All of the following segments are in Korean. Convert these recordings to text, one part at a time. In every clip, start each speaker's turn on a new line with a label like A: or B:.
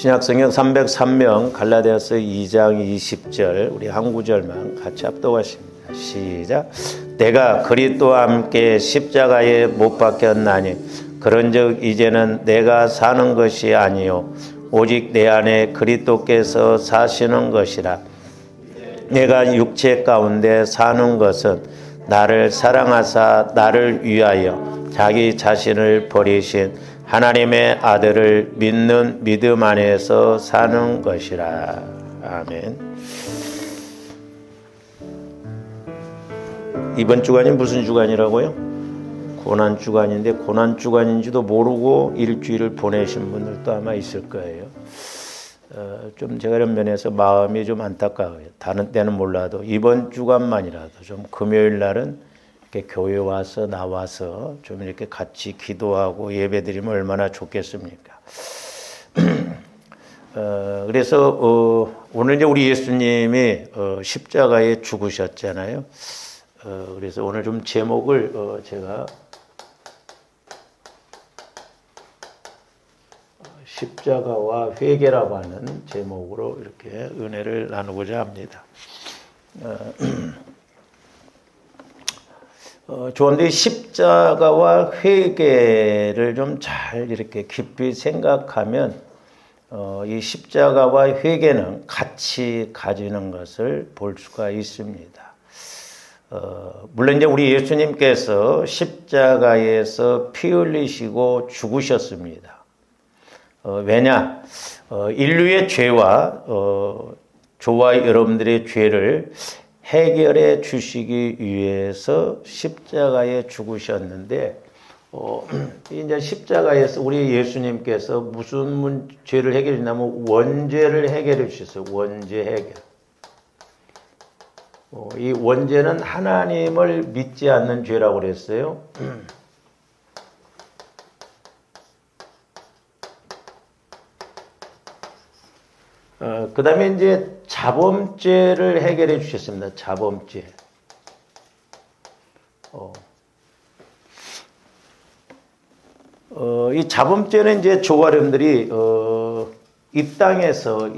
A: 신약성경 303명 갈라디아서 2장 20절 우리 한 구절만 같이 합독하십니다. 시작. 내가 그리스도와 함께 십자가에 못 박혔나니 그런즉 이제는 내가 사는 것이 아니요 오직 내 안에 그리스도께서 사시는 것이라. 내가 육체 가운데 사는 것은 나를 사랑하사 나를 위하여 자기 자신을 버리신 하나님의 아들을 믿는 믿음 안에서 사는 것이라. 아멘. 이번 주간이 무슨 주간이라고요? 고난 주간인데 고난 주간인지도 모르고 일주일을 보내신 분들도 아마 있을 거예요. 좀 제가 이런 면에서 마음이 좀 안타까워요. 다른 때는 몰라도 이번 주간만이라도 좀 금요일 날은 이렇게 교회 와서 나와서 좀 이렇게 같이 기도하고 예배드리면 얼마나 좋겠습니까? 그래서 오늘 이제 우리 예수님이 십자가에 죽으셨잖아요. 그래서 오늘 좀 제목을 제가 십자가와 회개라고 하는 제목으로 이렇게 은혜를 나누고자 합니다. 좋은데 십자가와 회개를 좀 잘 이렇게 깊이 생각하면 이 십자가와 회개는 같이 가지는 것을 볼 수가 있습니다. 물론 이제 우리 예수님께서 십자가에서 피 흘리시고 죽으셨습니다. 왜냐? 인류의 죄와 저와 여러분들의 죄를 해결해 주시기 위해서 십자가에 죽으셨는데, 이제 십자가에서 우리 예수님께서 무슨 죄를 해결해 주냐면 원죄를 해결해 주셨어요. 원죄 해결. 이 원죄는 하나님을 믿지 않는 죄라고 그랬어요. 그 다음에 이제 자범죄를 해결해 주셨습니다. 자범죄. 이 자범죄는 이제 조가령들이 이 땅에서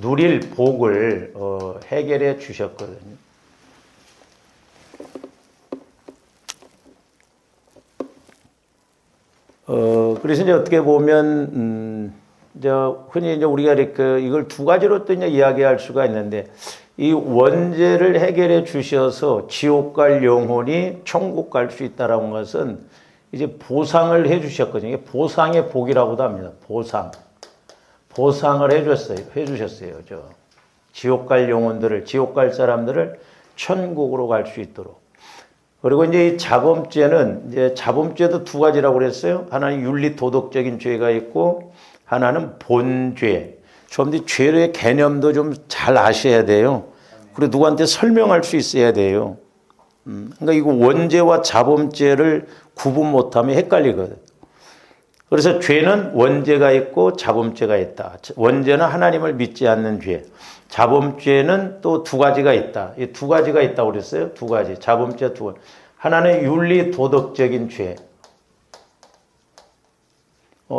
A: 누릴 복을 해결해 주셨거든요. 그래서 이제 어떻게 보면 이제 흔히 이제 우리가 이렇게 이걸 두 가지로 또 이제 이야기할 수가 있는데, 이 원죄를 해결해 주셔서 지옥 갈 영혼이 천국 갈 수 있다라는 것은 이제 보상을 해 주셨거든요. 이게 보상의 복이라고도 합니다. 보상을 해 주셨어요. 지옥 갈 영혼들을, 지옥 갈 사람들을 천국으로 갈 수 있도록. 그리고 이제 이 자범죄는 이제 자범죄도 두 가지라고 그랬어요. 하나는 윤리 도덕적인 죄가 있고 하나는 본죄. 좀 죄의 개념도 좀 잘 아셔야 돼요. 그리고 누구한테 설명할 수 있어야 돼요. 그러니까 이거 원죄와 자범죄를 구분 못하면 헷갈리거든. 그래서 죄는 원죄가 있고 자범죄가 있다. 원죄는 하나님을 믿지 않는 죄. 자범죄는 또 두 가지가 있다. 이 두 가지가 있다고 그랬어요. 두 가지. 자범죄 두 가지. 하나는 윤리 도덕적인 죄.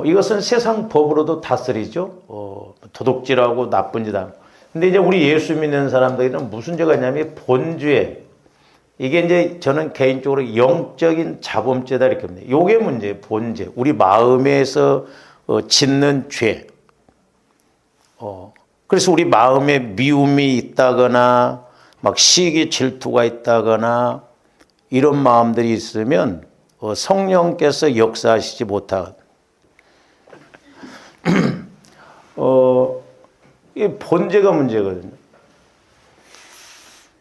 A: 이것은 세상 법으로도 다스리죠. 도둑질하고 나쁜 짓 하고. 근데 이제 우리 예수 믿는 사람들은 무슨 죄가 있냐면 본죄. 이게 이제 저는 개인적으로 영적인 자범죄다 이렇게 봅니다. 요게 문제예요. 본죄. 우리 마음에서 짓는 죄. 그래서 우리 마음에 미움이 있다거나 막 시기 질투가 있다거나 이런 마음들이 있으면 성령께서 역사하시지 못하거든요. 이 본죄가 문제거든요.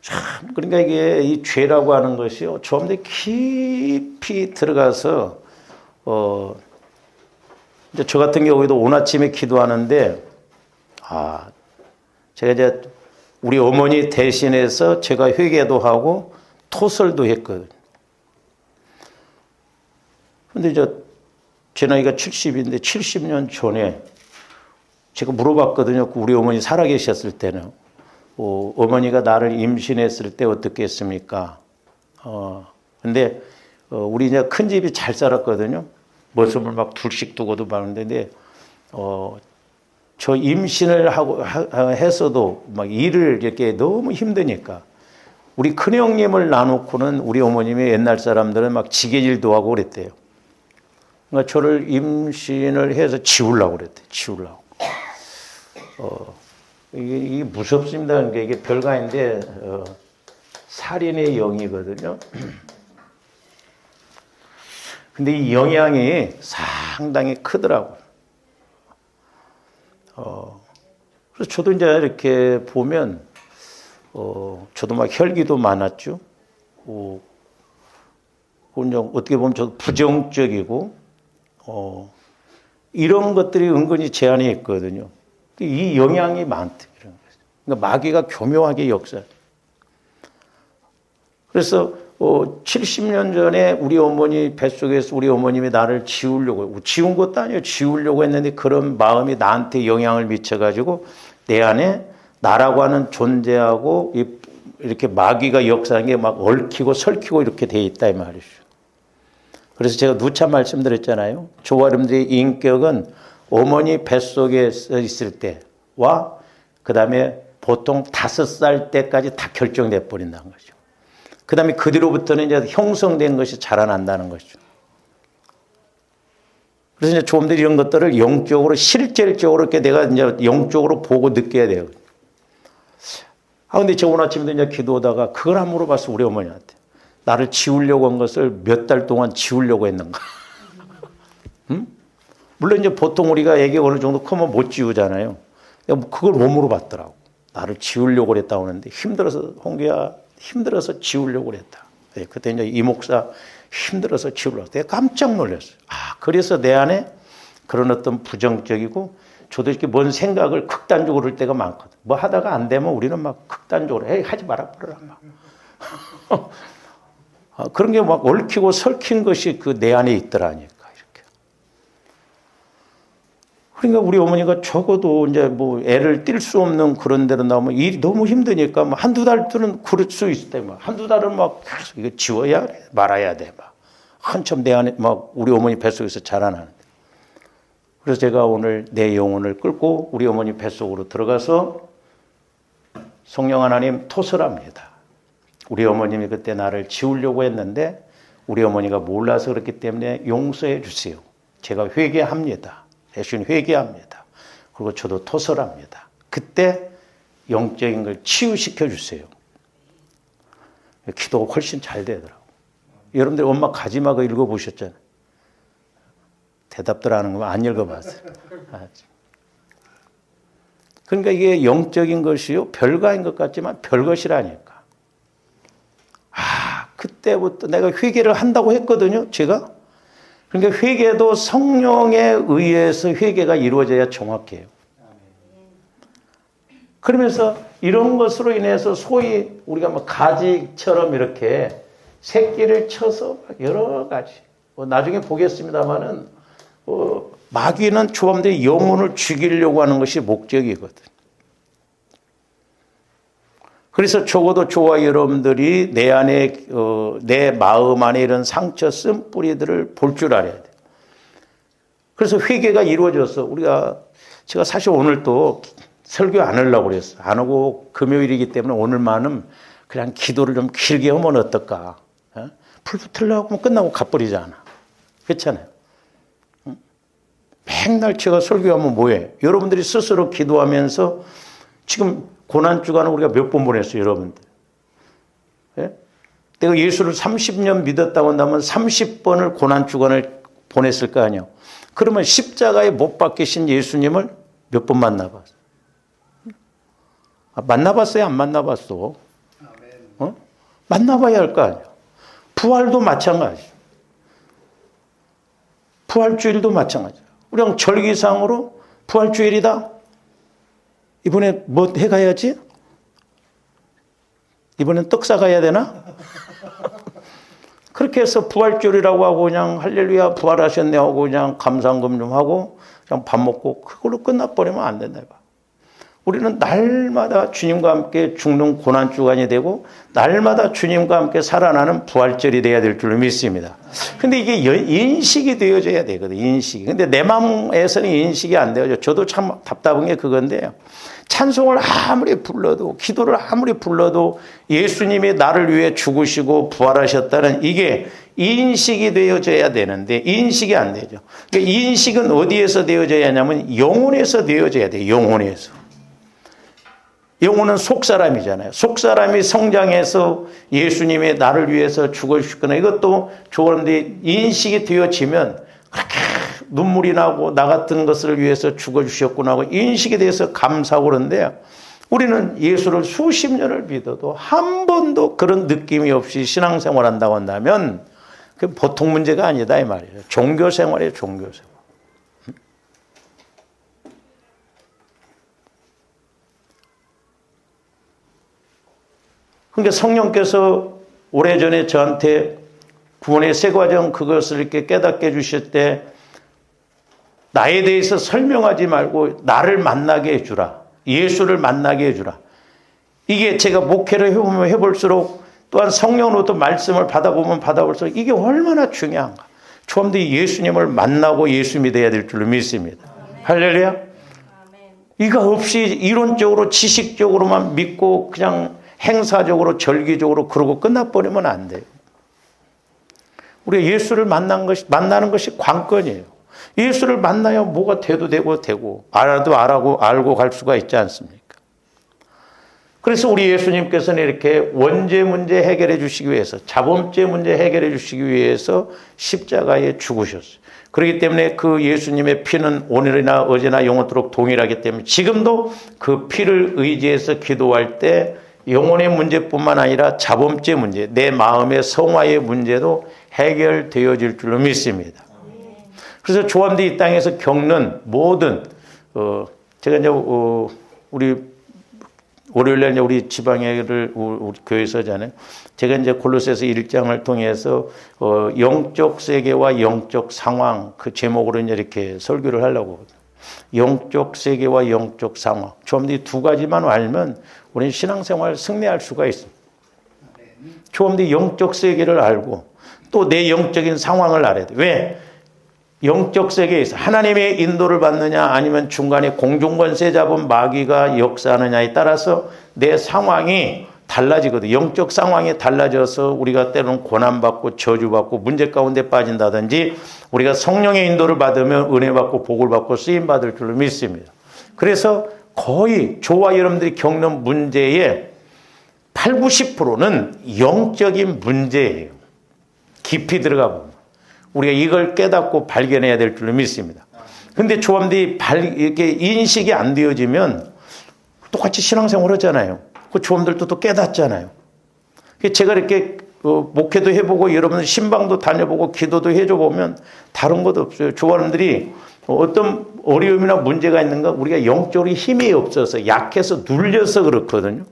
A: 참, 그러니까 이게 이 죄라고 하는 것이요, 좀 더 깊이 들어가서, 이제 저 같은 경우에도 오늘 아침에 기도하는데, 제가 이제 우리 어머니 대신해서 제가 회개도 하고 토설도 했거든요. 근데 제 나이가 70인데 70년 전에 제가 물어봤거든요. 우리 어머니 살아계셨을 때는. 어머니가 나를 임신했을 때 어떻게 했습니까? 근데 우리 이제 큰 집이 잘 살았거든요. 머슴을 막 둘씩 두고도 많은데, 저 임신을 했어도 막 일을 이렇게 너무 힘드니까 우리 큰형님을 놔놓고는 우리 어머님이 옛날 사람들은 막 지게질도 하고 그랬대요. 그러니까 저를 임신을 해서 지우려고 그랬대요. 지우려고. 이게 무섭습니다. 그러니까 이게 별거 아닌데, 살인의 영이거든요. 근데 이 영향이 상당히 크더라고요. 그래서 저도 이제 이렇게 보면, 저도 막 혈기도 많았죠. 그냥 어떻게 보면 저도 부정적이고, 이런 것들이 은근히 제 안에 있거든요. 이 영향이 많다. 그러니까 마귀가 교묘하게 역사해요. 그래서 70년 전에 우리 어머니 뱃속에서 우리 어머님이 나를 지우려고, 지운 것도 아니에요. 지우려고 했는데 그런 마음이 나한테 영향을 미쳐가지고 내 안에 나라고 하는 존재하고 이렇게 마귀가 역사하는 게 막 얽히고 설키고 이렇게 돼 있다 이 말이죠. 그래서 제가 누차 말씀드렸잖아요. 저와 여러분들의 인격은 어머니 뱃속에 있을 때와 그 다음에 보통 5살 때까지 다 결정돼 버린다는 거죠. 그 다음에 그 뒤로부터는 이제 형성된 것이 자라난다는 거죠. 그래서 이제 조금들 이런 것들을 영적으로 실질적으로 이렇게 내가 이제 영적으로 보고 느껴야 돼요. 근데 저 오늘 아침에도 이제 기도하다가 그걸 안 물어봤어, 우리 어머니한테. 나를 지우려고 한 것을 몇 달 동안 지우려고 했는가. 응? 물론 이제 보통 우리가 애기 어느 정도 크면 못 지우잖아요. 그걸 못 물어봤더라고. 나를 지우려고 그랬다고 하는데 힘들어서, 홍기야, 힘들어서 지우려고 그랬다. 그때 이제 이 목사 힘들어서 지우려고. 내가 깜짝 놀랐어요. 그래서 내 안에 그런 어떤 부정적이고 저도 이렇게 뭔 생각을 극단적으로 할 때가 많거든. 뭐 하다가 안 되면 우리는 막 극단적으로, 에이, 하지 마라, 그러라, 막. 그런 게 막 얽히고 설킨 것이 그 내 안에 있더라니까, 이렇게. 그러니까 우리 어머니가 적어도 이제 뭐 애를 띨 수 없는 그런 데로 나오면 일이 너무 힘드니까 뭐 한두 달들은 그럴 수 있을 때 막 한두 달은 막 계속 이거 지워야 돼, 말아야 돼, 막. 한참 내 안에 막 우리 어머니 뱃속에서 자라나는데. 그래서 제가 오늘 내 영혼을 끌고 우리 어머니 뱃속으로 들어가서 성령 하나님 토설합니다. 우리 어머님이 그때 나를 지우려고 했는데 우리 어머니가 몰라서 그렇기 때문에 용서해 주세요. 제가 회개합니다. 대신 회개합니다. 그리고 저도 토설합니다. 그때 영적인 걸 치유시켜 주세요. 기도가 훨씬 잘 되더라고요. 여러분들 엄마 가지마 그 읽어보셨잖아요. 대답들 하는 거 안 읽어봤어요. 그러니까 이게 영적인 것이요. 별거인 것 같지만 별것이라니까. 그때부터 내가 회개를 한다고 했거든요. 제가. 그러니까 회개도 성령에 의해서 회개가 이루어져야 정확해요. 그러면서 이런 것으로 인해서 소위 우리가 뭐 가지처럼 이렇게 새끼를 쳐서 여러 가지. 나중에 보겠습니다만은 마귀는 조범들의 영혼을 죽이려고 하는 것이 목적이거든. 그래서 적어도 저와 여러분들이 내 안에 내 마음 안에 이런 상처 쓴뿌리들을 볼 줄 알아야 돼. 그래서 회개가 이루어져서 제가 사실 오늘 또 설교 안 하려고 그랬어. 안 하고 금요일이기 때문에 오늘만은 그냥 기도를 좀 길게 하면 어떨까. 불 붙으려고 하면 끝나고 가버리잖아. 그렇잖아요. 맨날 제가 설교하면 뭐해? 여러분들이 스스로 기도하면서 지금 고난주간을 우리가 몇 번 보냈어요, 여러분들. 예? 내가 예수를 30년 믿었다고 한다면 30번을 고난주간을 보냈을 거 아니에요. 그러면 십자가에 못 박히신 예수님을 몇 번 만나봤어요? 만나봤어요? 안 만나봤어? 만나봐야 할 거 아니에요. 부활도 마찬가지죠. 부활주일도 마찬가지예요. 우리가 절기상으로 부활주일이다. 이번에 뭐 해가야지? 이번엔 떡 사가야 되나? 그렇게 해서 부활주일이라고 하고 그냥 할렐루야 부활하셨네 하고 그냥 감사한금 좀 하고 그냥 밥 먹고 그걸로 끝나버리면 안 된다. 우리는 날마다 주님과 함께 죽는 고난주간이 되고 날마다 주님과 함께 살아나는 부활절이 돼야 될 줄로 믿습니다. 근데 이게 인식이 되어져야 되거든요. 인식이. 근데 내 마음에서는 인식이 안 되어져. 저도 참 답답한 게 그건데요. 찬송을 아무리 불러도 기도를 아무리 불러도 예수님이 나를 위해 죽으시고 부활하셨다는 이게 인식이 되어져야 되는데 인식이 안 되죠. 그러니까 인식은 어디에서 되어져야 하냐면 영혼에서 되어져야 돼요. 영혼에서. 영혼은 속사람이잖아요. 속사람이 성장해서 예수님이 나를 위해서 죽으셨구나. 이것도 좋은데 인식이 되어지면 그렇게 눈물이 나고 나 같은 것을 위해서 죽어주셨구나 하고 인식에 대해서 감사하고 그러는데요. 우리는 예수를 수십 년을 믿어도 한 번도 그런 느낌이 없이 신앙생활 한다고 한다면 그 보통 문제가 아니다 이 말이에요. 종교생활이에요. 종교생활. 그러니까 성령께서 오래전에 저한테 구원의 세 과정 그것을 이렇게 깨닫게 해주실 때 나에 대해서 설명하지 말고 나를 만나게 해주라. 예수를 만나게 해주라. 이게 제가 목회를 해보면 해볼수록 또한 성령으로부터 말씀을 받아보면 받아볼수록 이게 얼마나 중요한가. 처음부터 예수님을 만나고 예수 믿어야 될 줄로 믿습니다. 할렐루야. 이거 없이 이론적으로 지식적으로만 믿고 그냥 행사적으로 절기적으로 그러고 끝나버리면 안 돼요. 우리가 예수를 만나는 것이 관건이에요. 예수를 만나야 뭐가 돼도 되고 알아도 알고 갈 수가 있지 않습니까? 그래서 우리 예수님께서는 이렇게 원죄 문제 해결해 주시기 위해서 자범죄 문제 해결해 주시기 위해서 십자가에 죽으셨어요. 그렇기 때문에 그 예수님의 피는 오늘이나 어제나 영원토록 동일하기 때문에 지금도 그 피를 의지해서 기도할 때 영혼의 문제뿐만 아니라 자범죄 문제, 내 마음의 성화의 문제도 해결되어질 줄로 믿습니다. 그래서 조함대 이 땅에서 겪는 모든 제가 이제 우리 월요일날 이제 우리 지방회를 우리 교회에서 하잖아요. 제가 이제 골로새서 1장을 통해서 영적 세계와 영적 상황 그 제목으로 이제 이렇게 설교를 하려고. 영적 세계와 영적 상황. 조함대 이 두 가지만 알면 우리는 신앙생활 승리할 수가 있습니다. 조함대 영적 세계를 알고 또 내 영적인 상황을 알아야 돼. 왜? 영적 세계에서 하나님의 인도를 받느냐 아니면 중간에 공중권세 잡은 마귀가 역사하느냐에 따라서 내 상황이 달라지거든. 영적 상황이 달라져서 우리가 때로는 고난받고 저주받고 문제 가운데 빠진다든지 우리가 성령의 인도를 받으면 은혜받고 복을 받고 쓰임받을 줄로 믿습니다. 그래서 거의 저와 여러분들이 겪는 문제의 8, 90%는 영적인 문제예요. 깊이 들어가 보면. 우리가 이걸 깨닫고 발견해야 될 줄로 믿습니다. 근데 조함들이 이렇게 인식이 안 되어지면 똑같이 신앙생활 하잖아요. 그 조함들도 또 깨닫잖아요. 제가 이렇게 목회도 해보고 여러분들 신방도 다녀보고 기도도 해줘 보면 다른 것도 없어요. 조함들이 어떤 어려움이나 문제가 있는가 우리가 영적으로 힘이 없어서 약해서 눌려서 그렇거든요.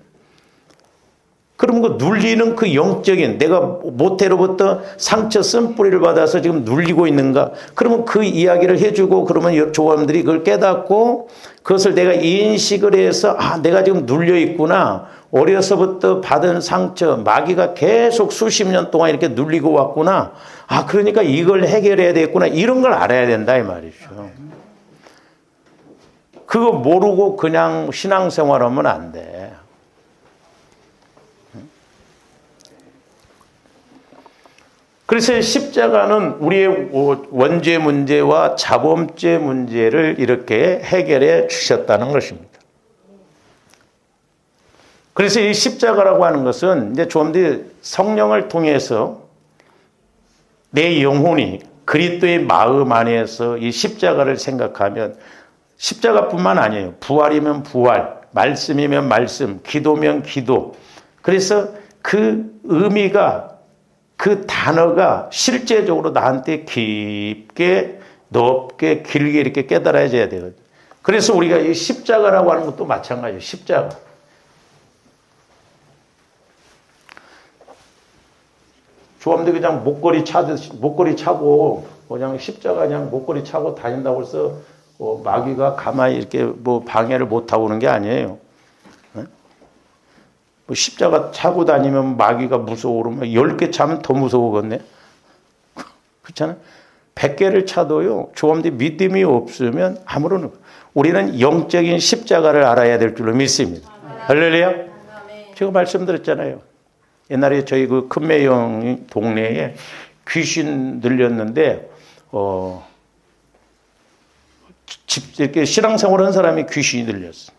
A: 그러면 그 눌리는 그 영적인 내가 모태로부터 상처 쓴뿌리를 받아서 지금 눌리고 있는가? 그러면 그 이야기를 해주고 그러면 조함들이 그걸 깨닫고 그것을 내가 인식을 해서 내가 지금 눌려 있구나. 어려서부터 받은 상처 마귀가 계속 수십 년 동안 이렇게 눌리고 왔구나. 그러니까 이걸 해결해야 되겠구나. 이런 걸 알아야 된다 이 말이죠. 그거 모르고 그냥 신앙생활하면 안 돼. 그래서 십자가는 우리의 원죄 문제와 자범죄 문제를 이렇게 해결해 주셨다는 것입니다. 그래서 이 십자가라고 하는 것은 이제 좀 더 성령을 통해서 내 영혼이 그리스도의 마음 안에서 이 십자가를 생각하면 십자가뿐만 아니에요. 부활이면 부활, 말씀이면 말씀, 기도면 기도. 그래서 그 의미가 그 단어가 실제적으로 나한테 깊게 높게 길게 이렇게 깨달아져야 되거든요. 그래서 우리가 이 십자가라고 하는 것도 마찬가지예요. 십자가. 조함들 그냥 목걸이 차고 그냥 십자가 그냥 목걸이 차고 다닌다고 해서 마귀가 가만히 이렇게 뭐 방해를 못 하고 오는 게 아니에요. 뭐 십자가 차고 다니면 마귀가 무서워 그러면 10개 차면 더 무서우겠네. 그렇잖아요. 100개를 차도요. 조함대 믿음이 없으면 아무런 우리는 영적인 십자가를 알아야 될 줄로 믿습니다. 할렐루야. 제가 말씀드렸잖아요. 옛날에 저희 그 큰매형 동네에 귀신 들렸는데 이렇게 신앙생활 한 사람이 귀신이 들렸어.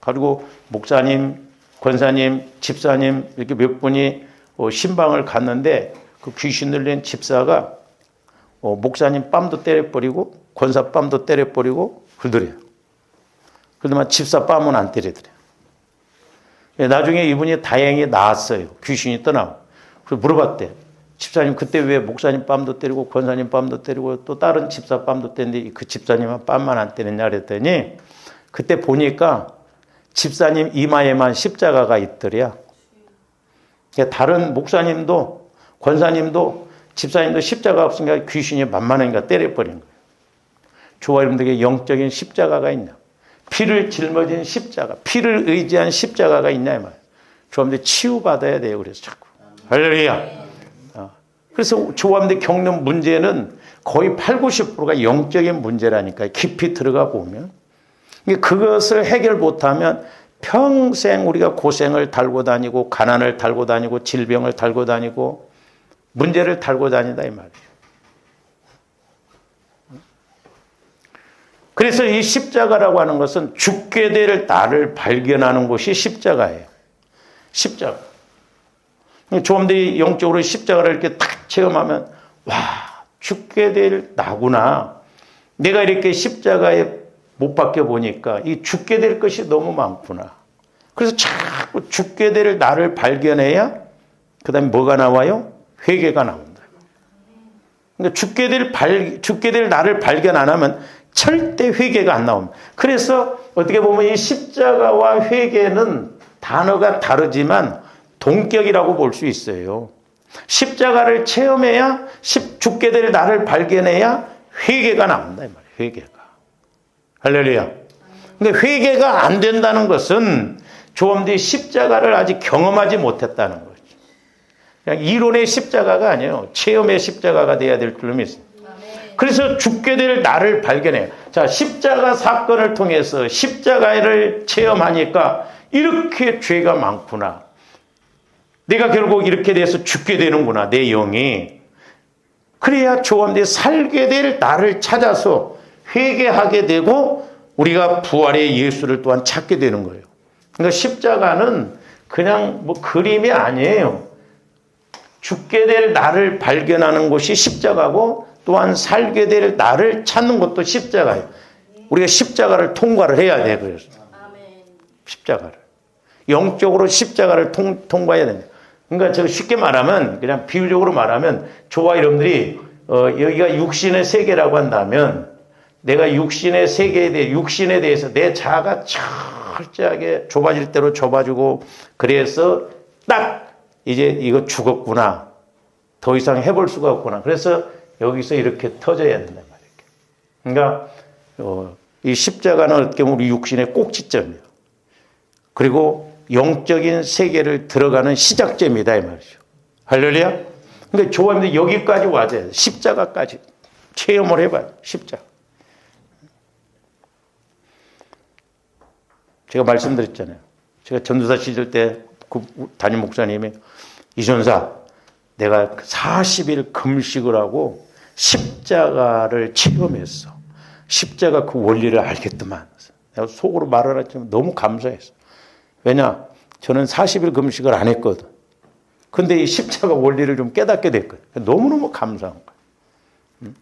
A: 그리고 목사님, 권사님, 집사님 이렇게 몇 분이 신방을 갔는데 그 귀신 들린 집사가 목사님 뺨도 때려버리고 권사 뺨도 때려버리고 그러더래요. 그러더만 집사 뺨은 안 때리더래요. 나중에 이분이 다행히 나았어요. 귀신이 떠나고. 그래서 물어봤대. 집사님 그때 왜 목사님 뺨도 때리고 권사님 뺨도 때리고 또 다른 집사 뺨도 때리는데 그 집사님은 뺨만 안 때렸냐 그랬더니 그때 보니까 집사님 이마에만 십자가가 있더래요. 다른 목사님도 권사님도 집사님도 십자가 없으니까 귀신이 만만하니까 때려버린 거예요. 저와 여러분들에게 영적인 십자가가 있냐. 피를 짊어진 십자가, 피를 의지한 십자가가 있냐 이 말이에요. 저와분들 치유받아야 돼요. 그래서 자꾸. 할렐루야. 그래서 저와분들 겪는 문제는 거의 80~90%가 영적인 문제라니까요. 깊이 들어가 보면. 그것을 해결 못하면 평생 우리가 고생을 달고 다니고 가난을 달고 다니고 질병을 달고 다니고 문제를 달고 다닌다 이 말이에요. 그래서 이 십자가라고 하는 것은 죽게 될 나를 발견하는 곳이 십자가예요. 십자가. 조금더 영적으로 십자가를 이렇게 탁 체험하면 와 죽게 될 나구나. 내가 이렇게 십자가에 못 박혀 보니까 이 죽게 될 것이 너무 많구나. 그래서 자꾸 죽게 될 나를 발견해야 그 다음에 뭐가 나와요? 회개가 나온다. 그러니까 죽게 될 나를 발견 안 하면 절대 회개가 안 나옵니다. 그래서 어떻게 보면 이 십자가와 회개는 단어가 다르지만 동격이라고 볼 수 있어요. 십자가를 체험해야 죽게 될 나를 발견해야 회개가 나온다 이 말이에요. 회개가. 할렐루야. 근데 회개가 안 된다는 것은 조엄들이 십자가를 아직 경험하지 못했다는 거죠. 그냥 이론의 십자가가 아니에요. 체험의 십자가가 돼야 될 줄로 믿습니다. 그래서 죽게 될 나를 발견해요. 자, 십자가 사건을 통해서 십자가를 체험하니까 이렇게 죄가 많구나. 내가 결국 이렇게 돼서 죽게 되는구나. 내 영이. 그래야 조엄들이 살게 될 나를 찾아서 회개하게 되고 우리가 부활의 예수를 또한 찾게 되는 거예요. 그러니까 십자가는 그냥 뭐 그림이 아니에요. 죽게 될 나를 발견하는 것이 십자가고 또한 살게 될 나를 찾는 것도 십자가예요. 우리가 십자가를 통과를 해야 돼. 그래서 십자가를 영적으로 십자가를 통과해야 됩니다. 그러니까 제가 쉽게 말하면 그냥 비유적으로 말하면 저와 여러분들이 여기가 육신의 세계라고 한다면 내가 육신의 세계에 대해 육신에 대해서 내 자아가 철저하게 좁아질 대로 좁아지고 그래서 딱 이제 이거 죽었구나. 더 이상 해볼 수가 없구나. 그래서 여기서 이렇게 터져야 된단 말이에요. 그러니까 이 십자가는 어떻게 보면 우리 육신의 꼭지점이에요. 그리고 영적인 세계를 들어가는 시작점이다 이 말이죠. 할렐루야. 그러니까 조합인데 여기까지 와야 돼요. 십자가까지 체험을 해봐요. 십자가. 제가 말씀드렸잖아요. 제가 전도사 시절 때 그 담임 목사님이 이전사 내가 40일 금식을 하고 십자가를 체험했어. 십자가 그 원리를 알겠더만. 내가 속으로 말을 했지만 너무 감사했어. 왜냐? 저는 40일 금식을 안 했거든. 근데 이 십자가 원리를 좀 깨닫게 됐거든. 너무너무 감사한 거야.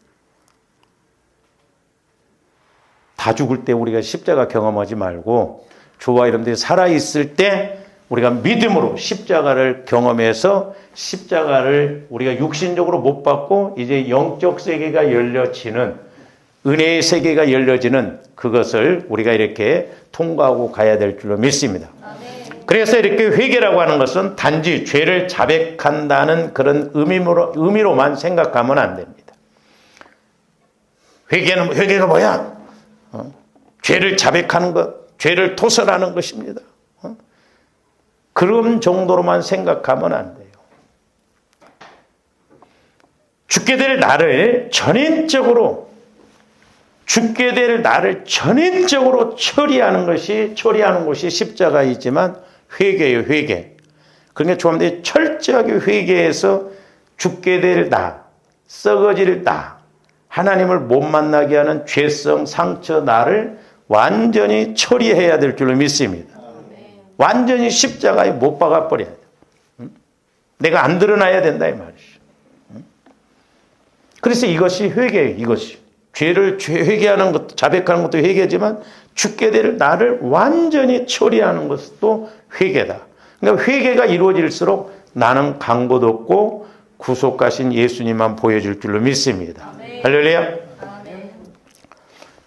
A: 다 죽을 때 우리가 십자가 경험하지 말고 저와 여러분들이 살아있을 때 우리가 믿음으로 십자가를 경험해서 십자가를 우리가 육신적으로 못 받고 이제 영적 세계가 열려지는 은혜의 세계가 열려지는 그것을 우리가 이렇게 통과하고 가야 될 줄로 믿습니다. 그래서 이렇게 회개라고 하는 것은 단지 죄를 자백한다는 그런 의미로만 생각하면 안 됩니다. 회개가 뭐야? 죄를 자백하는 것, 죄를 토설하는 것입니다. 그런 정도로만 생각하면 안 돼요. 죽게 될 나를 전인적으로 처리하는 것이 십자가이지만 회개예요, 회개. 그러니까 조합들이 철저하게 회개해서 죽게 될 나, 썩어질 나, 하나님을 못 만나게 하는 죄성, 상처, 나를 완전히 처리해야 될 줄로 믿습니다. 완전히 십자가에 못 박아버려야 돼요. 내가 안 드러나야 된다 이 말이죠. 그래서 이것이 회개예요. 이것이. 죄를 회개하는 것도, 자백하는 것도 회개지만 죽게 될 나를 완전히 처리하는 것도 회개다. 그러니까 회개가 이루어질수록 나는 강고도 없고 구속하신 예수님만 보여줄 줄로 믿습니다. 할렐루야.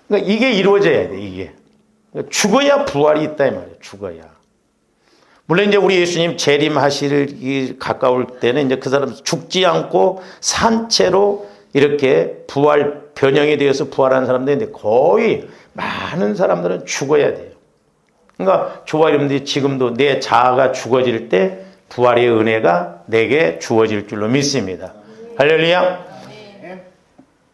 A: 그러니까 이게 이루어져야 돼. 이게 그러니까 죽어야 부활이 있다 이 말이에요. 죽어야. 물론 이제 우리 예수님 재림하실 가까울 때는 이제 그 사람 죽지 않고 산채로 이렇게 부활 변형이 되어서 부활한 사람들인데 거의 많은 사람들은 죽어야 돼요. 그러니까 저와 여러분들이 지금도 내 자아가 죽어질 때 부활의 은혜가 내게 주어질 줄로 믿습니다. 할렐루야.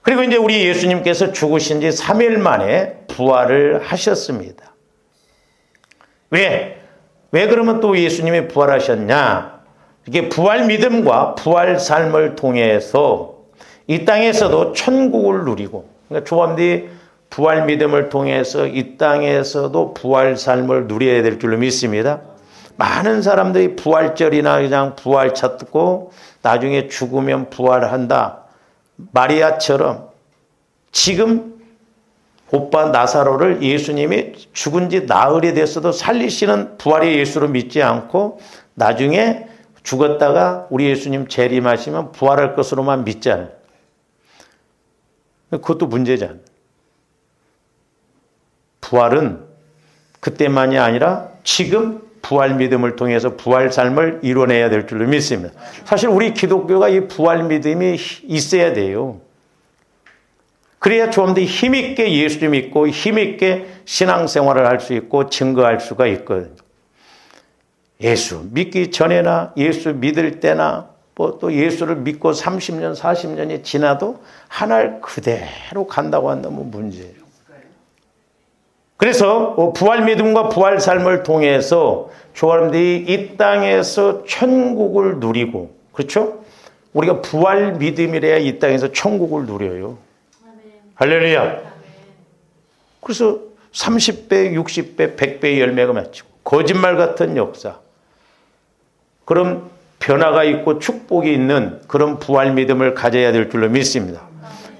A: 그리고 이제 우리 예수님께서 죽으신 지 3일 만에 부활을 하셨습니다. 왜 그러면 또 예수님이 부활하셨냐? 이게 부활 믿음과 부활 삶을 통해서 이 땅에서도 천국을 누리고, 그러니까 조함들이 부활 믿음을 통해서 이 땅에서도 부활 삶을 누려야 될 줄로 믿습니다. 많은 사람들이 부활절이나 그냥 부활차 듣고 나중에 죽으면 부활한다. 마리아처럼 지금 오빠 나사로를 예수님이 죽은 지 나흘이 됐어도 살리시는 부활의 예수로 믿지 않고 나중에 죽었다가 우리 예수님 재림하시면 부활할 것으로만 믿잖아요. 그것도 문제잖아요. 부활은 그때만이 아니라 지금 부활 믿음을 통해서 부활 삶을 이뤄내야 될 줄로 믿습니다. 사실 우리 기독교가 이 부활 믿음이 있어야 돼요. 그래야 좀 더 힘있게 예수 믿고 힘있게 신앙생활을 할 수 있고 증거할 수가 있거든요. 예수 믿기 전에나 예수 믿을 때나 또 예수를 믿고 30년, 40년이 지나도 하나를 그대로 간다고 한다면 문제예요. 그래서 부활 믿음과 부활 삶을 통해서 여러분들이 이 땅에서 천국을 누리고, 그렇죠? 우리가 부활 믿음이래야 이 땅에서 천국을 누려요. 할렐루야. 그래서 30배, 60배, 100배의 열매가 맺히고 거짓말 같은 역사, 그런 변화가 있고 축복이 있는 그런 부활 믿음을 가져야 될 줄로 믿습니다.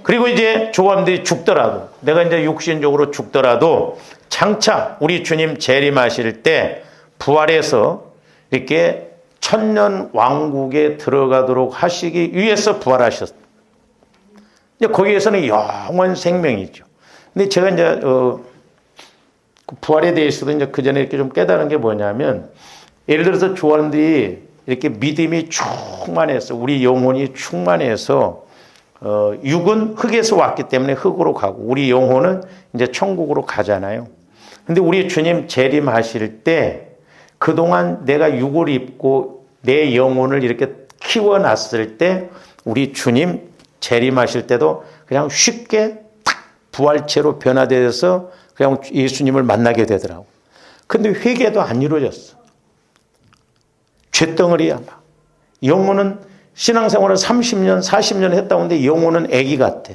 A: 그리고 이제 조감들이 죽더라도, 내가 이제 육신적으로 죽더라도 장차 우리 주님 재림하실 때 부활해서 이렇게 천년 왕국에 들어가도록 하시기 위해서 부활하셨다. 이제 거기에서는 영원 생명이죠. 근데 제가 이제 부활에 대해서도 이제 그 전에 이렇게 좀 깨달은 게 뭐냐면, 예를 들어서 조원들이 이렇게 믿음이 충만해서, 우리 영혼이 충만해서 육은 흙에서 왔기 때문에 흙으로 가고 우리 영혼은 이제 천국으로 가잖아요. 근데 우리 주님 재림하실 때 그동안 내가 육을 입고 내 영혼을 이렇게 키워놨을 때 우리 주님 재림하실 때도 그냥 쉽게 탁 부활체로 변화되어서 그냥 예수님을 만나게 되더라고. 근데 회개도 안 이루어졌어. 쇳덩어리야. 영혼은 신앙생활을 30년, 40년 했다 오는데 영혼은 애기 같아.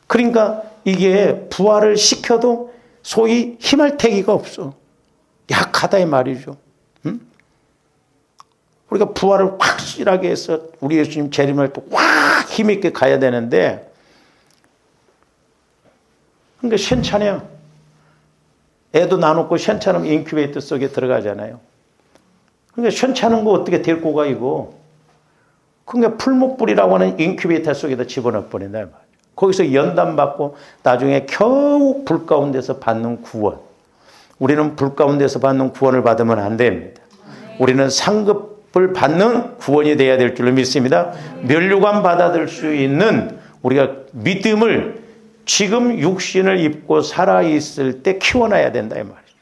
A: 그러니까 이게 부활을 시켜도 소위 힘할 태기가 없어. 약하다 이 말이죠. 응? 우리가 부활을 확실하게 해서 우리 예수님 재림할 때 확 힘있게 가야 되는데, 그러니까 시원찮아요. 애도 나놓고 시원찮으면 인큐베이터 속에 들어가잖아요. 그러니까 시원찮은 거 어떻게 데리고 가 이거. 그러니까 풀목불이라고 하는 인큐베이터 속에다 집어넣어 버린다 이 말이에요. 거기서 연단받고 나중에 겨우 불 가운데서 받는 구원. 우리는 불 가운데서 받는 구원을 받으면 안 됩니다. 우리는 상급을 받는 구원이 돼야 될 줄로 믿습니다. 면류관 받아들 수 있는 우리가 믿음을 지금 육신을 입고 살아있을 때 키워놔야 된다 이 말이죠.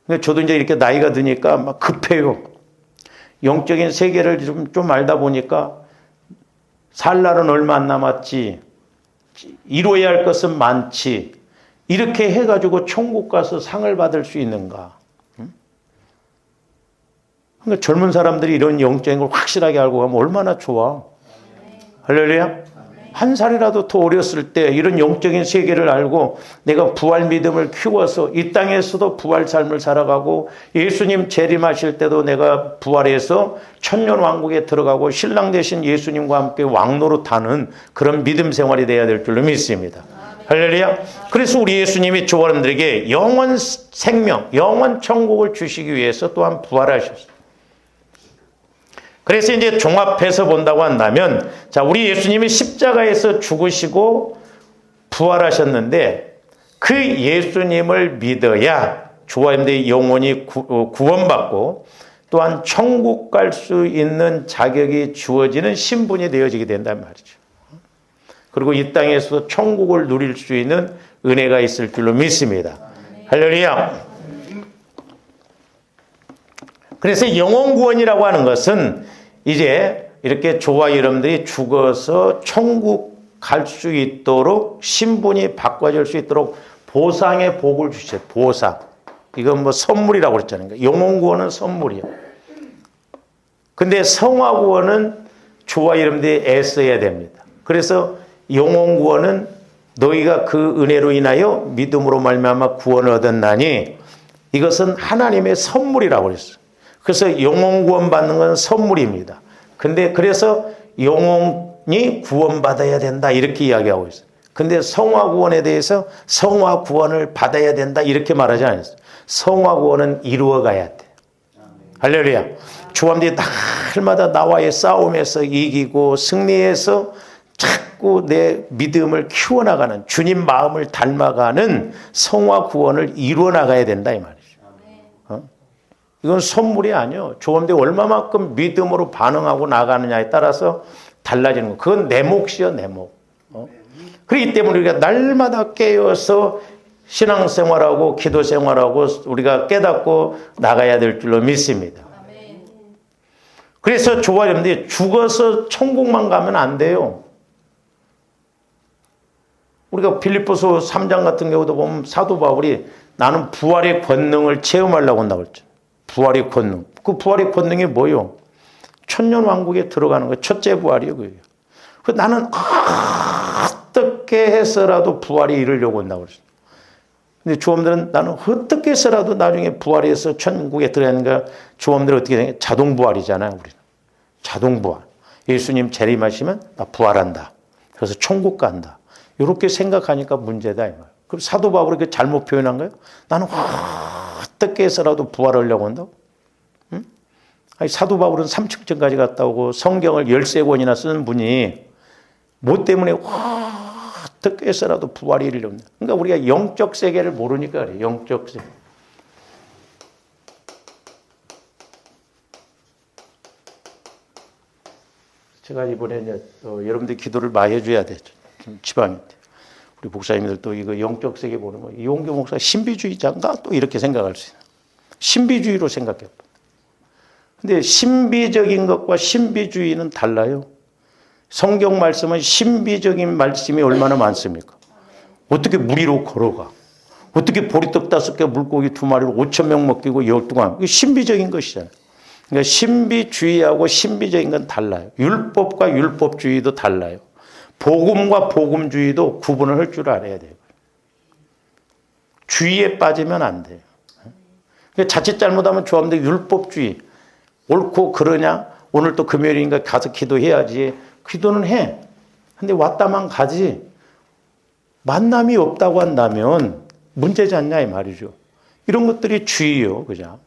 A: 근데 저도 이제 이렇게 나이가 드니까 막 급해요. 영적인 세계를 좀 알다 보니까 살 날은 얼마 안 남았지, 이루어야 할 것은 많지, 이렇게 해가지고 천국 가서 상을 받을 수 있는가? 그러니까 젊은 사람들이 이런 영적인 걸 확실하게 알고 가면 얼마나 좋아. 할렐루야. 한 살이라도 더 어렸을 때 이런 영적인 세계를 알고 내가 부활 믿음을 키워서 이 땅에서도 부활 삶을 살아가고 예수님 재림하실 때도 내가 부활해서 천년 왕국에 들어가고 신랑 되신 예수님과 함께 왕노릇하는 그런 믿음 생활이 돼야 될 줄로 믿습니다. 할렐루야. 그래서 우리 예수님이 저사람들에게 영원 생명, 영원 천국을 주시기 위해서 또한 부활하셨어요. 그래서 이제 종합해서 본다고 한다면, 자, 우리 예수님이 십자가에서 죽으시고 부활하셨는데 그 예수님을 믿어야 조화임들의 영혼이 구원받고 또한 천국 갈 수 있는 자격이 주어지는 신분이 되어지게 된단 말이죠. 그리고 이 땅에서도 천국을 누릴 수 있는 은혜가 있을 줄로 믿습니다. 할렐루야. 그래서 영혼 구원이라고 하는 것은 이제 이렇게 저와 여러분들이 죽어서 천국 갈 수 있도록 신분이 바꿔질 수 있도록 보상의 복을 주셔요. 보상. 이건 뭐 선물이라고 그랬잖아요. 영혼 구원은 선물이에요. 근데 성화 구원은 저와 여러분들이 애써야 됩니다. 그래서 영혼 구원은 너희가 그 은혜로 인하여 믿음으로 말미암아 구원을 얻었나니 이것은 하나님의 선물이라고 그랬어요. 그래서 영혼 구원 받는 건 선물입니다. 근데 그래서 영혼이 구원받아야 된다 이렇게 이야기하고 있어요. 근데 성화 구원에 대해서 성화 구원을 받아야 된다 이렇게 말하지 않았어요. 성화 구원은 이루어 가야 돼. 할렐루야. 주함들이 날마다 나와의 싸움에서 이기고 승리해서 자꾸 내 믿음을 키워나가는 주님 마음을 닮아가는 성화 구원을 이루어 나가야 된다 이 말이죠. 이건 선물이 아니에요. 조함대 얼마만큼 믿음으로 반응하고 나가느냐에 따라서 달라지는 거. 그건 내 몫이요, 내 몫. 그렇기 때문에 우리가 날마다 깨어서 신앙생활하고 기도생활하고 우리가 깨닫고 나가야 될 줄로 믿습니다. 그래서 저와 여러분들이 죽어서 천국만 가면 안 돼요. 우리가 빌립보서 3장 같은 경우도 보면 사도 바울이 나는 부활의 권능을 체험하려고 한다고 했죠. 부활의 권능. 그 부활의 권능이 뭐요? 천년 왕국에 들어가는 거 첫째 부활이에요. 그게. 나는 어떻게 해서라도 부활에 이르려고 한다고 그랬어요. 근데 조엄들은 나는 어떻게 해서라도 나중에 부활해서 천국에 들어가는가. 조엄들은 어떻게 되냐? 자동 부활이잖아요. 우리는. 자동 부활. 예수님 재림하시면 나 부활한다. 그래서 천국 간다. 이렇게 생각하니까 문제다. 이 말. 그럼 사도 바울이 그 잘못 표현한 거예요? 나는 어떻게 해서라도 부활하려고 한다고? 응? 아니, 사도 바울은 3층까지 갔다 오고 성경을 13권이나 쓰는 분이 뭐 때문에 어떻게 해서라도 부활이 이르려고 한다. 그러니까 우리가 영적 세계를 모르니까 그래요. 영적 세계. 제가 이번에 이제 여러분들 기도를 많이 해줘야 되죠. 지방인데. 우리 목사님들 또 이거 영적 세계 보는 거, 이용교 목사 신비주의자인가? 또 이렇게 생각할 수 있어요. 신비주의로 생각해. 근데 신비적인 것과 신비주의는 달라요. 성경 말씀은 신비적인 말씀이 얼마나 많습니까? 어떻게 물 위로 걸어가? 어떻게 보리떡 5개 물고기 2마리로 5,000명 먹이고 12강? 이게 신비적인 것이잖아요. 그러니까 신비주의하고 신비적인 건 달라요. 율법과 율법주의도 달라요. 복음과 복음주의도 구분을 할 줄 알아야 돼요. 주의에 빠지면 안 돼요. 자칫 잘못하면 조합들 율법주의. 옳고 그러냐? 오늘 또 금요일이니까 가서 기도해야지. 기도는 해. 근데 왔다만 가지. 만남이 없다고 한다면 문제지 않냐 이 말이죠. 이런 것들이 주의요. 그죠?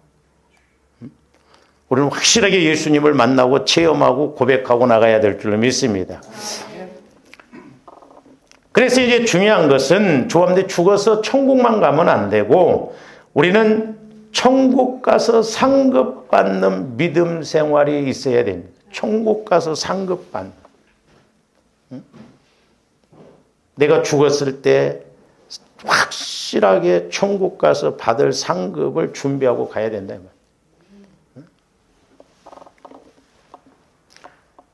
A: 우리는 확실하게 예수님을 만나고 체험하고 고백하고 나가야 될 줄로 믿습니다. 그래서 이제 중요한 것은 조함대 죽어서 천국만 가면 안 되고 우리는 천국 가서 상급받는 믿음 생활이 있어야 됩니다. 천국 가서 상급 받는. 내가 죽었을 때 확실하게 천국 가서 받을 상급을 준비하고 가야 된다.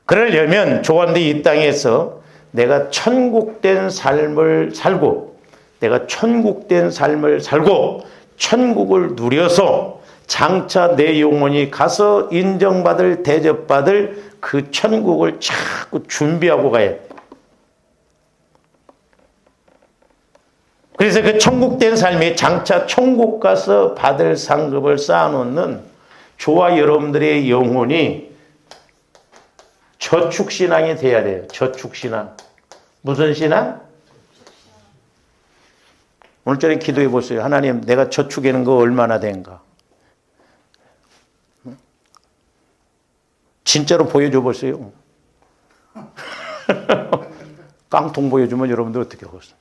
A: 그러려면 조언도 이 땅에서 내가 천국된 삶을 살고, 내가 천국된 삶을 살고 천국을 누려서 장차 내 영혼이 가서 인정받을, 대접받을 그 천국을 자꾸 준비하고 가야 돼. 그래서 그 천국된 삶이 장차 천국 가서 받을 상급을 쌓아놓는 저와 여러분들의 영혼이 저축신앙이 돼야 돼요. 저축신앙. 무슨 신앙? 오늘처럼 기도해 보세요. 하나님, 내가 저축하는 거 얼마나 된가? 진짜로 보여줘 보세요. 깡통 보여주면 여러분들 어떻게 하겠어요?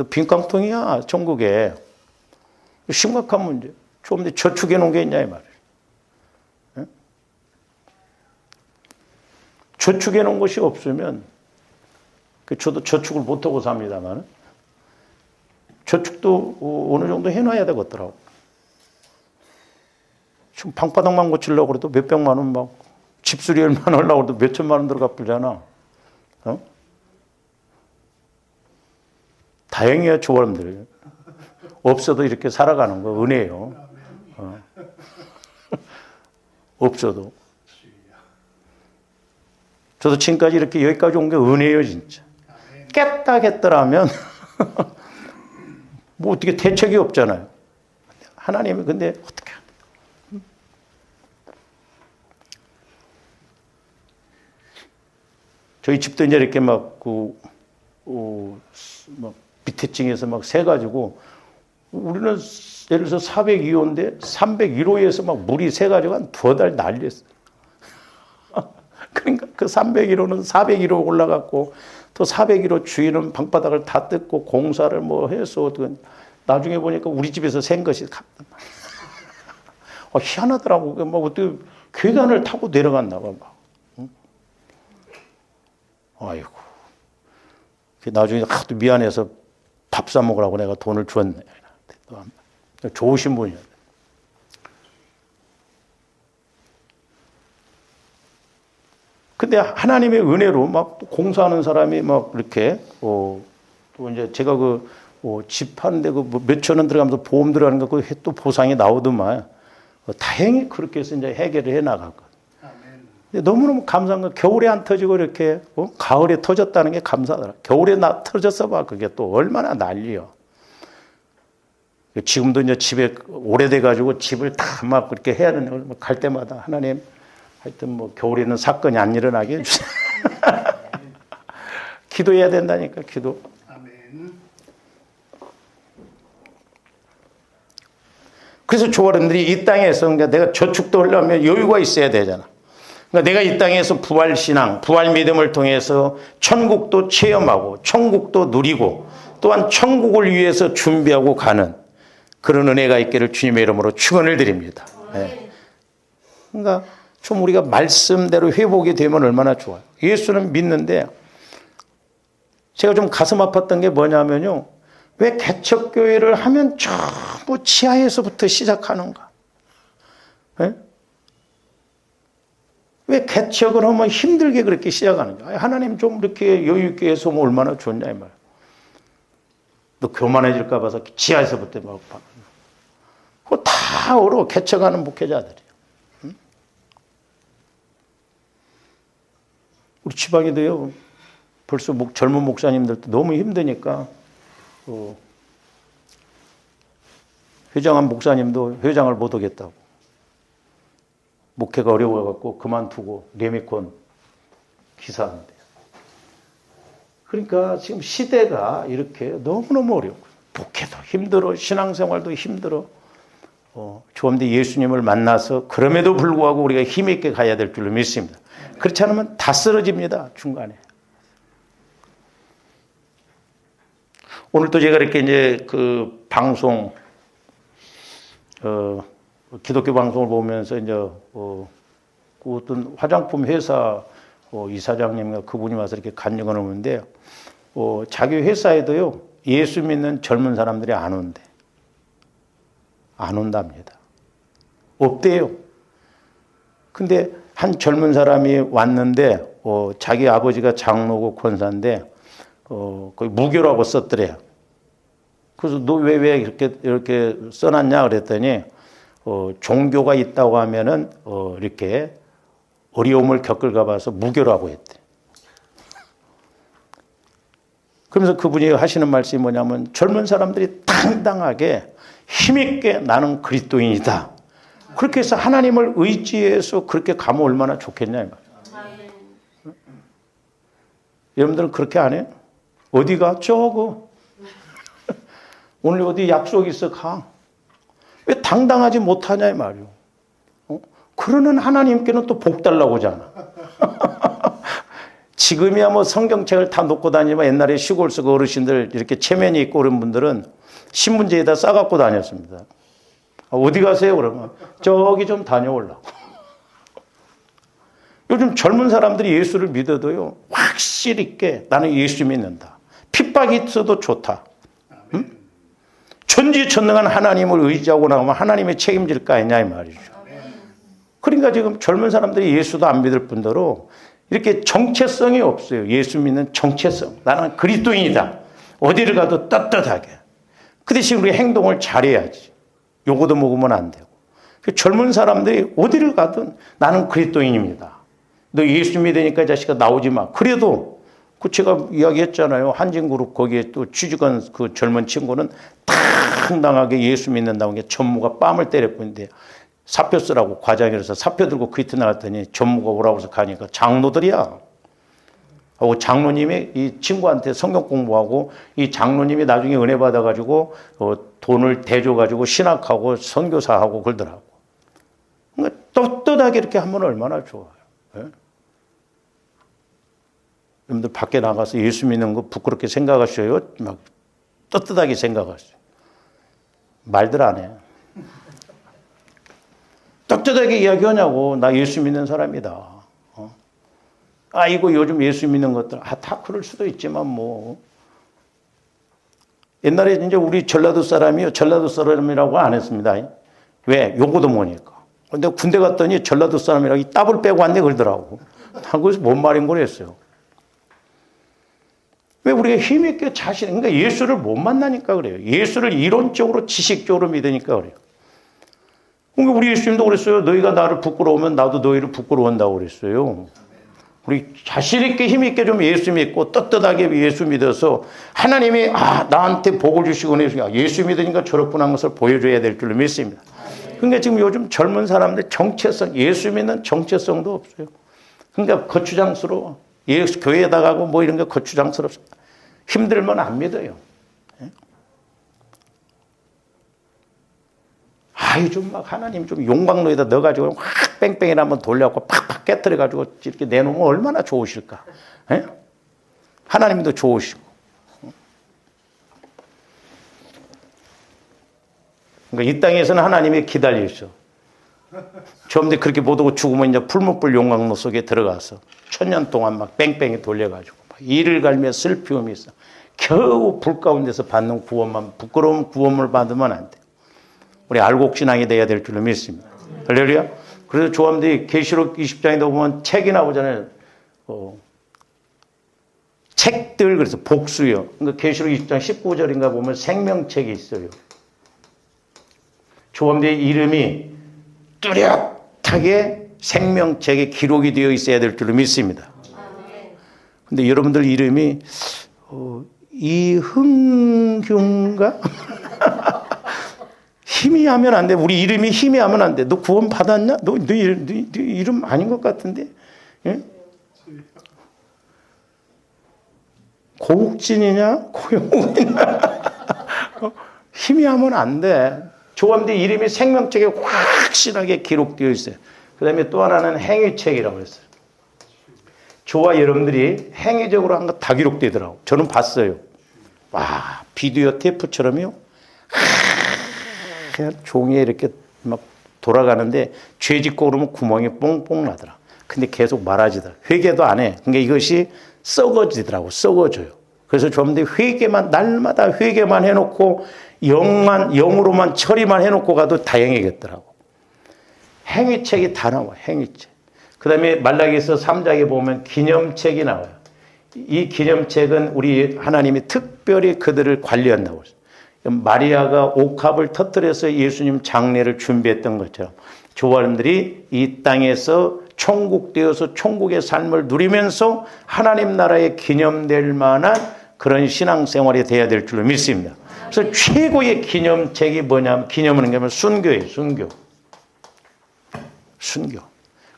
A: 빈 깡통이야, 천국에. 심각한 문제. 좀 더 저축해 놓은 게 있냐, 이 말이에요. 저축해 놓은 것이 없으면, 저도 저축을 못하고 삽니다만, 저축도 어느 정도 해놔야 되겠더라고. 지금 방바닥만 고치려고 그래도 몇백만 원 막, 집수리 얼마나 하려고 해도 몇천만 원 들어가 불잖아. 다행이야, 조원들. 없어도 이렇게 살아가는 거 은혜예요. 없어도. 저도 지금까지 이렇게 여기까지 온 게 은혜예요, 진짜. 깨딱했더라면 뭐 어떻게 대책이 없잖아요. 하나님이 근데 어떻게? 저희 집도 이제 이렇게 막 밑에 층에서 막 새가지고, 우리는 예를 들어서 402호인데 301호에서 막 물이 새가지고 한 2달 난리였어요. 그러니까 그 301호는 401호 올라갔고, 또 401호 주인은 방바닥을 다 뜯고 공사를 뭐 해서, 나중에 보니까 우리 집에서 샌 것이 희한하더라고. 막 어떻게 계단을 타고 내려갔나 봐. 막. 아이고. 나중에 하도 미안해서 밥 사 먹으라고 내가 돈을 주었네. 좋으신 분이야. 근데 하나님의 은혜로 막 공사하는 사람이 막 이렇게, 또 이제 제가 집 하는데 몇천 원 들어가면서 보험 들어가는 거 또 보상이 나오더만, 다행히 그렇게 해서 이제 해결을 해 나갔거든. 너무너무 감사한 건 겨울에 안 터지고 이렇게 가을에 터졌다는 게 감사하더라. 겨울에 터졌어 봐. 그게 또 얼마나 난리야. 지금도 이제 집에 오래돼 가지고 집을 다 막 그렇게 해야 되는, 갈 때마다 하나님, 하여튼 뭐 겨울에는 사건이 안 일어나게 해주세요. 기도해야 된다니까, 기도. 그래서 조어른들이 이 땅에서, 그러니까 내가 저축도 하려면 여유가 있어야 되잖아. 그러니까 내가 이 땅에서 부활신앙, 부활 믿음을 통해서 천국도 체험하고 천국도 누리고 또한 천국을 위해서 준비하고 가는 그런 은혜가 있기를 주님의 이름으로 축원을 드립니다. 네. 그러니까 좀 우리가 말씀대로 회복이 되면 얼마나 좋아요. 예수는 믿는데, 제가 좀 가슴 아팠던 게 뭐냐면요, 왜 개척교회를 하면 전부 지하에서부터 시작하는가? 네? 왜 개척을 하면 힘들게 그렇게 시작하는가? 하나님 좀 이렇게 여유 있게 해서 뭐 얼마나 좋냐 이 말. 너 교만해질까 봐서 지하에서부터 막 그거 다 어려워. 개척하는 목회자들이. 응? 우리 지방에도요, 벌써 젊은 목사님들도 너무 힘드니까 회장한 목사님도 회장을 못 하겠다고. 목회가 어려워갖고 그만두고 레미콘 기사하는데. 그러니까 지금 시대가 이렇게 너무너무 어려워. 목회도 힘들어, 신앙생활도 힘들어. 조금더 예수님을 만나서 그럼에도 불구하고 우리가 힘있게 가야 될 줄로 믿습니다. 그렇지 않으면 다 쓰러집니다, 중간에. 오늘 또 제가 이렇게 이제 그 방송, 기독교 방송을 보면서 이제 그 어떤 화장품 회사 이사장님과 그분이 와서 이렇게 간증을 하는데 자기 회사에도요 예수 믿는 젊은 사람들이 안 온대. 안 온답니다. 없대요. 근데 한 젊은 사람이 왔는데 자기 아버지가 장로고 권사인데 거의 무교라고 썼더래요. 그래서 너 왜 이렇게 써놨냐 그랬더니 종교가 있다고 하면은 이렇게 어려움을 겪을까 봐서 무교라고 했대. 그러면서 그분이 하시는 말씀이 뭐냐면 젊은 사람들이 당당하게 힘있게 나는 그리스도인이다. 그렇게 해서 하나님을 의지해서 그렇게 가면 얼마나 좋겠냐 이 말이에요. 여러분들은 그렇게 안 해요? 어디가? 저거. 오늘 어디 약속 있어 가. 왜 당당하지 못하냐 이 말이에요. 그러는 하나님께는 또 복 달라고 하잖아. 지금이야 뭐 성경책을 다 놓고 다니면 옛날에 시골 속 어르신들 이렇게 체면이 있고 그런 분들은 신문지에다 싸갖고 다녔습니다. 어디 가세요 그러면? 저기 좀 다녀오려고. 요즘 젊은 사람들이 예수를 믿어도요 확실 있게 나는 예수 믿는다. 핍박이 있어도 좋다. 응? 전지전능한 하나님을 의지하고 나가면 하나님이 책임질 거 아니냐 이 말이죠. 그러니까 지금 젊은 사람들이 예수도 안 믿을 뿐더러 이렇게 정체성이 없어요. 예수 믿는 정체성. 나는 그리스도인이다. 어디를 가도 떳떳하게. 그 대신 우리 행동을 잘해야지. 요거도 먹으면 안 되고. 젊은 사람들이 어디를 가든 나는 그리스도인입니다. 너 예수 믿으니까 자식아 나오지 마. 그래도 그 제가 이야기했잖아요. 한진그룹 거기에 또 취직한 그 젊은 친구는 당당하게 예수 믿는다고 게 전무가 뺨을 때렸는데 사표 쓰라고 과장이라서 사표 들고 그 이튿날 나갔더니 전무가 오라고 해서 가니까 장로들이야. 하고 장로님이 이 친구한테 성경 공부하고 이 장로님이 나중에 은혜 받아가지고 돈을 대줘가지고 신학하고 선교사하고 그러더라고. 그러니까 떳떳하게 이렇게 하면 얼마나 좋아요. 예? 여러분들 밖에 나가서 예수 믿는 거 부끄럽게 생각하셔요? 막 떳떳하게 생각하세요. 말들 안 해. 떳떳하게 이야기하냐고. 나 예수 믿는 사람이다. 이거 요즘 예수 믿는 것들 다 그럴 수도 있지만 뭐 옛날에 이제 우리 전라도 사람이요 전라도 사람이라고 안 했습니다. 왜? 요거도 뭐니까. 근데 군대 갔더니 전라도 사람이라고 이 따블 빼고 왔네 그러더라고. 그래서 뭔 말인 걸 했어요. 왜 우리가 힘있게 그러니까 예수를 못 만나니까 그래요. 예수를 이론적으로 지식적으로 믿으니까 그래요. 그러니까 우리 예수님도 그랬어요. 너희가 나를 부끄러우면 나도 너희를 부끄러워한다고 그랬어요. 우리 자신 있게 힘 있게 좀 예수 믿고 떳떳하게 예수 믿어서 하나님이 나한테 복을 주시고 예수 믿으니까 저렇구나 하는 것을 보여줘야 될 줄로 믿습니다. 그러니까 지금 요즘 젊은 사람들 정체성, 예수 믿는 정체성도 없어요. 그러니까 거추장스러워. 예수 교회에다 가고 뭐 이런 게 거추장스럽습니다. 힘들면 안 믿어요. 좀 막 하나님 좀 용광로에다 넣어가지고 확 뺑뺑이를 한번 돌려갖고 팍팍 깨뜨려가지고 이렇게 내놓으면 얼마나 좋으실까. 에? 하나님도 좋으시고. 그러니까 이 땅에서는 하나님이 기다리셔. 처음에 그렇게 못하고 죽으면 이제 풀무불 용광로 속에 들어가서 천년 동안 막 뺑뺑이 돌려가지고 이를 갈며 슬픔이 있어. 겨우 불 가운데서 받는 구원만 부끄러운 구원을 받으면 안 돼. 우리 알곡신앙이 돼야 될 줄로 믿습니다. 할렐루야. 그래서 조함들이 계시록 20장에 보면 책이 나오잖아요. 책들 그래서 복수요. 그러니까 계시록 20장 19절인가 보면 생명책이 있어요. 조함들의 이름이 뚜렷하게 생명책에 기록이 되어 있어야 될 줄로 믿습니다. 근데 여러분들 이름이 이흥규인가? 희미하면 안 돼. 우리 이름이 희미하면 안 돼. 너 구원 받았냐? 너 이름 아닌 것 같은데? 예? 고욱진이냐? 고용이냐? 희미하면 안 돼. 조함대 이름이 생명책에 확실하게 기록되어 있어요. 그 다음에 또 하나는 행위책이라고 했어요. 저와 여러분들이 행위적으로 한 거 다 기록되더라고요. 저는 봤어요. 비디오 테이프처럼요. 그냥 종이에 이렇게 막 돌아가는데 죄 짓고 그러면 구멍이 뽕뽕 나더라. 근데 계속 말하지더라. 회개도 안 해. 그러니까 이것이 썩어지더라고. 썩어져요. 그래서 좀 회개만, 날마다 회개만 해놓고 영으로만 처리만 해놓고 가도 다행이겠더라고. 행위책이 다 나와. 행위책. 그 다음에 말라기서 3장에 보면 기념책이 나와요. 이 기념책은 우리 하나님이 특별히 그들을 관리한다고 했어요. 마리아가 옥합을 터뜨려서 예수님 장례를 준비했던 것처럼 조원들이 이 땅에서 천국되어서 천국의 삶을 누리면서 하나님 나라에 기념될 만한 그런 신앙생활이 돼야 될 줄로 믿습니다. 그래서 최고의 기념책이 뭐냐면, 기념은 뭐냐면 순교예요. 순교.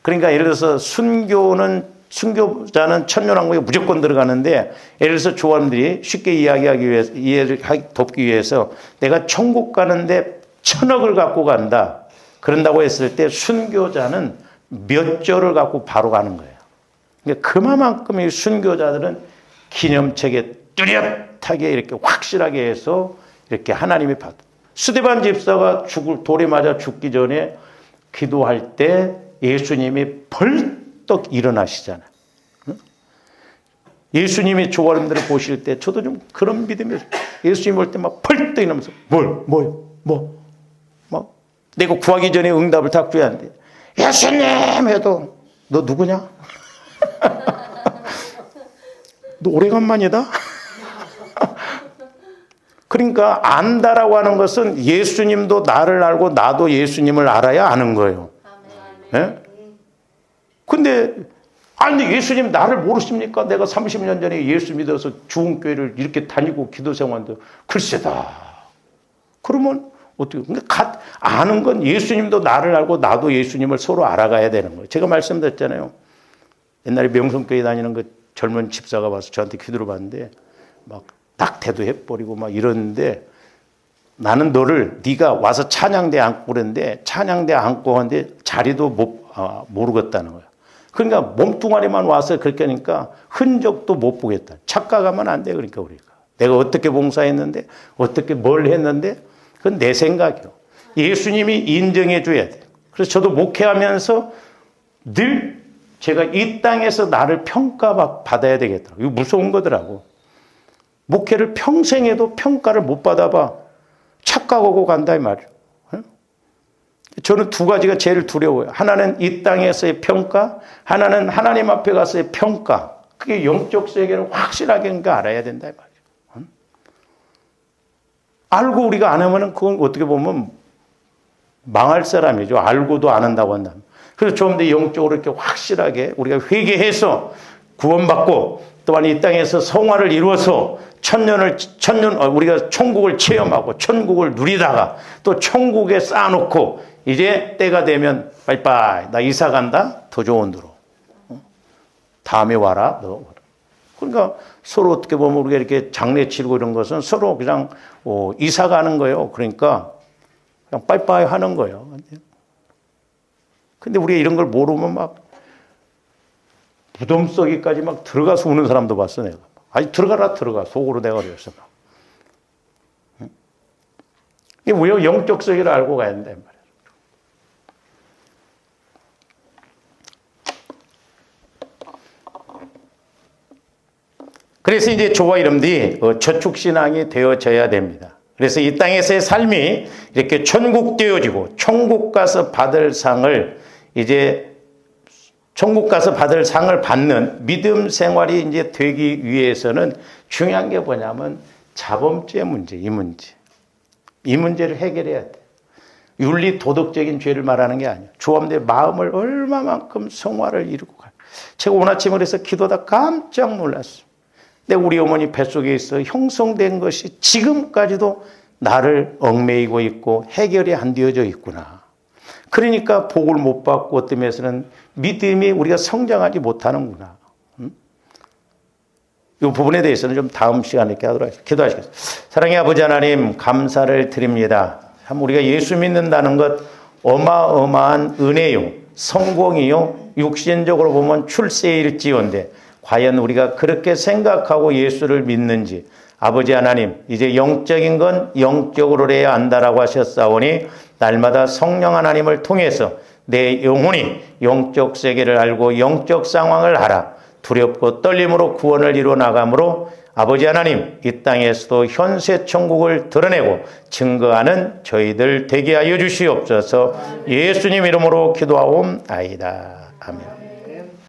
A: 그러니까 예를 들어서 순교자는 천년왕국에 무조건 들어가는데, 예를 들어서 조원들이 쉽게 이해를 돕기 위해서 내가 천국 가는데 1,000억을 갖고 간다. 그런다고 했을 때 순교자는 몇 조를 갖고 바로 가는 거예요. 그러니까 그만큼 이 순교자들은 기념책에 뚜렷하게 이렇게 확실하게 해서 이렇게 하나님이 받아. 스데반 집사가 돌에 맞아 죽기 전에 기도할 때 예수님이 벌떡 일어나시잖아요. 예수님이 조원들을 보실 때 저도 좀 그런 믿음이, 예수님 볼 때 막 벌떡 일어나면서 내가 구하기 전에 응답을 다 구해야 하는데, 예수님 해도 너 누구냐? 너 오래간만이다? 그러니까 안다라고 하는 것은 예수님도 나를 알고 나도 예수님을 알아야 아는 거예요. 네? 근데 아니 예수님 나를 모르십니까? 내가 30년 전에 예수 믿어서 주흥교회를 이렇게 다니고 기도 생활도 글쎄다. 그러면 어떻게? 그러니까 아는 건 예수님도 나를 알고 나도 예수님을 서로 알아가야 되는 거예요. 제가 말씀드렸잖아요. 옛날에 명성교회 다니는 그 젊은 집사가 와서 저한테 기도를 받는데 막 낙태도 해버리고 막 이러는데, 나는 네가 와서 찬양대 안고 그랬는데 찬양대 안고 하는데 자리도 모르겠다는 거예요. 그러니까 몸뚱아리만 와서 그렇게 하니까 흔적도 못 보겠다. 착각하면 안 돼. 그러니까 우리가 내가 어떻게 봉사했는데 어떻게 뭘 했는데 그건 내 생각이요. 예수님이 인정해 줘야 돼. 그래서 저도 목회하면서 늘 제가 이 땅에서 나를 평가받아야 되겠더라고요. 이거 무서운 거더라고. 목회를 평생 해도 평가를 못 받아봐. 착각하고 간다 이 말이에요. 저는 두 가지가 제일 두려워요. 하나는 이 땅에서의 평가, 하나는 하나님 앞에 가서의 평가. 그게 영적 세계를 확실하게 알아야 된다 이 말이에요. 알고 우리가 안 하면은 그건 어떻게 보면 망할 사람이죠. 알고도 안 한다고 한다면. 그래서 좀 더 영적으로 이렇게 확실하게 우리가 회개해서 구원받고 또한 이 땅에서 성화를 이루어서 우리가 천국을 체험하고 천국을 누리다가 또 천국에 쌓아놓고 이제 때가 되면 빠이빠이 나 이사 간다 더 좋은 데로 다음에 와라 너. 그러니까 서로 어떻게 보면 우리가 이렇게 장례 치르고 이런 것은 서로 그냥 이사 가는 거예요. 그러니까 그냥 빠이빠이 하는 거예요. 근데 우리가 이런 걸 모르면 막 무덤 속에까지 막 들어가서 우는 사람도 봤어 내가. 아니 들어가 속으로 내가 그랬어. 이게 왜 영적 세계를 알고 가야 된다 말이야. 그래서 이제 저와 여러분들이 저축신앙이 되어져야 됩니다. 그래서 이 땅에서의 삶이 이렇게 천국되어지고 천국 가서 받을 상을 받는 믿음 생활이 이제 되기 위해서는 중요한 게 뭐냐면 자범죄 문제, 이 문제를 해결해야 돼. 윤리 도덕적인 죄를 말하는 게 아니에요. 조합의 마음을 얼마만큼 성화를 이루고 가요. 제가 오늘 아침에 그래서 기도다 깜짝 놀랐어요. 근데 우리 어머니 뱃속에 있어 형성된 것이 지금까지도 나를 얽매이고 있고 해결이 안 되어져 있구나. 그러니까 복을 못 받고 어떤 면에서는 믿음이 우리가 성장하지 못하는구나. 이 부분에 대해서는 좀 다음 시간에 이렇게 하도록 하겠습니다. 기도하시겠습니다. 사랑의 아버지 하나님 감사를 드립니다. 참 우리가 예수 믿는다는 것 어마어마한 은혜요, 성공이요, 육신적으로 보면 출세일지언데 과연 우리가 그렇게 생각하고 예수를 믿는지 아버지 하나님 이제 영적인 건 영적으로 해야 한다라고 하셨사오니 날마다 성령 하나님을 통해서 내 영혼이 영적 세계를 알고 영적 상황을 알아 두렵고 떨림으로 구원을 이루어 나감으로 아버지 하나님, 이 땅에서도 현세 천국을 드러내고 증거하는 저희들 되게 하여 주시옵소서. 예수님 이름으로 기도하옵나이다. 아멘.